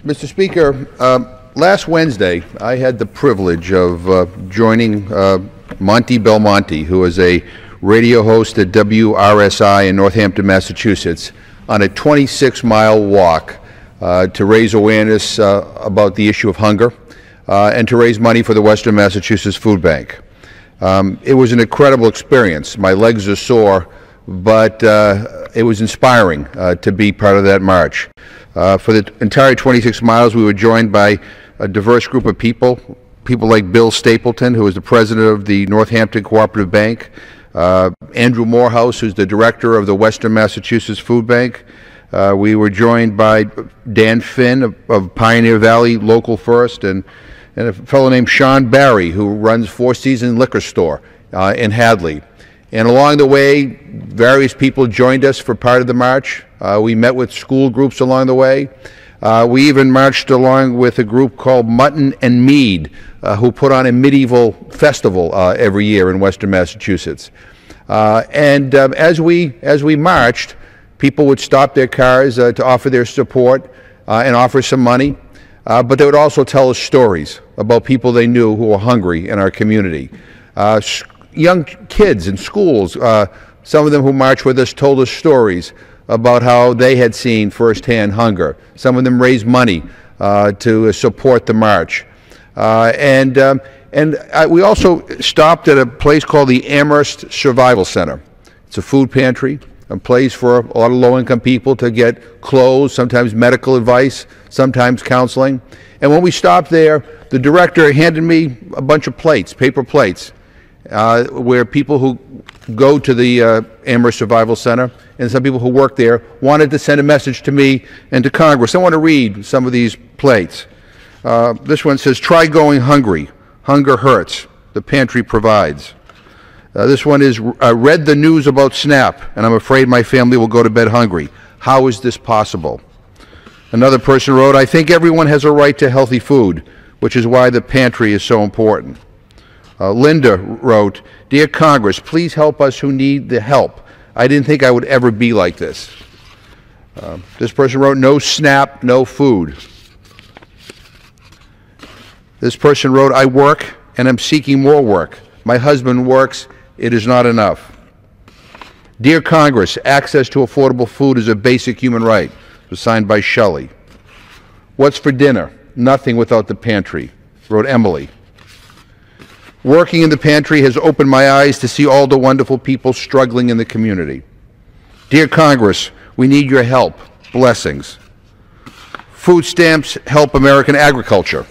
Mr. Speaker, last Wednesday I had the privilege of joining Monte Belmonte, who is a radio host at WRSI in Northampton, Massachusetts, on a 26-mile walk to raise awareness about the issue of hunger and to raise money for the Western Massachusetts Food Bank. It was an incredible experience. My legs are sore, but it was inspiring to be part of that march. For the entire 26 miles, we were joined by a diverse group of people like Bill Stapleton, who is the president of the Northampton Cooperative Bank, Andrew Morehouse, who's the director of the Western Massachusetts Food Bank. We were joined by Dan Finn of Pioneer Valley Local First, and a fellow named Sean Barry, who runs Four Seasons Liquor Store in Hadley. And along the way, various people joined us for part of the march. We met with school groups along the way. We even marched along with a group called Mutton and Mead, who put on a medieval festival every year in Western Massachusetts. As we marched, people would stop their cars to offer their support and offer some money, but they would also tell us stories about people they knew who were hungry in our community. Young kids in schools, some of them who marched with us told us stories about how they had seen firsthand hunger. Some of them raised money to support the march. We also stopped at a place called the Amherst Survival Center. It's a food pantry, a place for a lot of low-income people to get clothes, sometimes medical advice, sometimes counseling. And when we stopped there, the director handed me a bunch of plates, paper plates, where people who go to the Amherst Survival Center and some people who work there wanted to send a message to me and to Congress. I want to read some of these plates. This one says, "Try going hungry. Hunger hurts. The pantry provides." This one is, "I read the news about SNAP, and I'm afraid my family will go to bed hungry. How is this possible?" Another person wrote, "I think everyone has a right to healthy food, which is why the pantry is so important." Linda wrote, "Dear Congress, please help us who need the help. I didn't think I would ever be like this." This person wrote, "No SNAP, no food." This person wrote, "I work and I'm seeking more work. My husband works. It is not enough." "Dear Congress, access to affordable food is a basic human right." It was signed by Shelley. "What's for dinner? Nothing without the pantry," wrote Emily. "Working in the pantry has opened my eyes to see all the wonderful people struggling in the community." "Dear Congress, we need your help. Blessings." "Food stamps help American agriculture."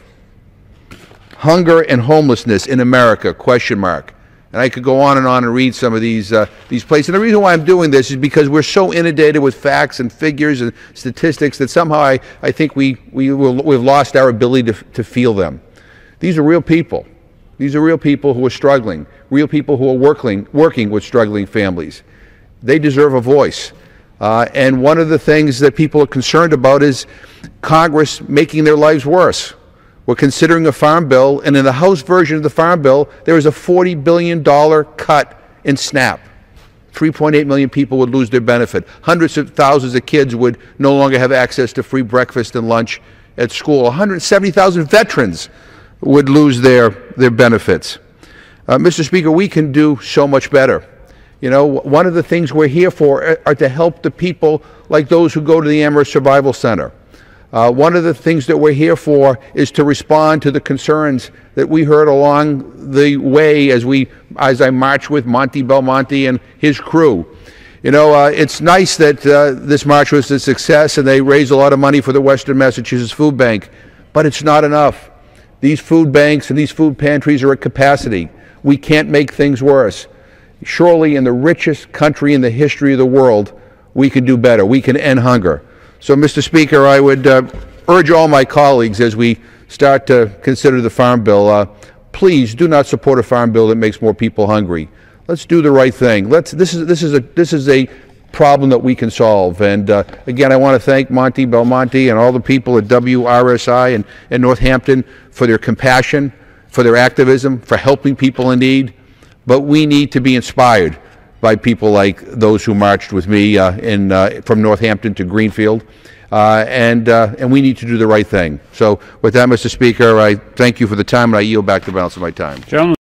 "Hunger and homelessness in America, question mark." And I could go on and read some of these places. And the reason why I'm doing this is because we're so inundated with facts and figures and statistics that somehow I think we've lost our ability to feel them. These are real people. These are real people who are struggling, real people who are working with struggling families. They deserve a voice. And one of the things that people are concerned about is Congress making their lives worse. We're considering a farm bill, and in the House version of the farm bill, there is a $40 billion cut in SNAP. 3.8 million people would lose their benefit. Hundreds of thousands of kids would no longer have access to free breakfast and lunch at school. 170,000 veterans would lose their benefits. Mr. Speaker, we can do so much better. You know, one of the things we're here for are to help the people like those who go to the Amherst Survival Center. One of the things that we're here for is to respond to the concerns that we heard along the way as I marched with Monte Belmonte and his crew. You know, it's nice that this march was a success and they raised a lot of money for the Western Massachusetts Food Bank, but it's not enough. These food banks and these food pantries are at capacity. We can't make things worse. Surely in the richest country in the history of the world, we can do better. We can end hunger. So, Mr. Speaker, I would urge all my colleagues as we start to consider the farm bill, please do not support a farm bill that makes more people hungry. Let's do the right thing. This is a problem that we can solve. And again, I want to thank Monte Belmonte and all the people at WRSI and Northampton for their compassion, for their activism, for helping people in need. But we need to be inspired by people like those who marched with me from Northampton to Greenfield. and we need to do the right thing. So with that, Mr. Speaker, I thank you for the time, and I yield back the balance of my time. Gentlemen.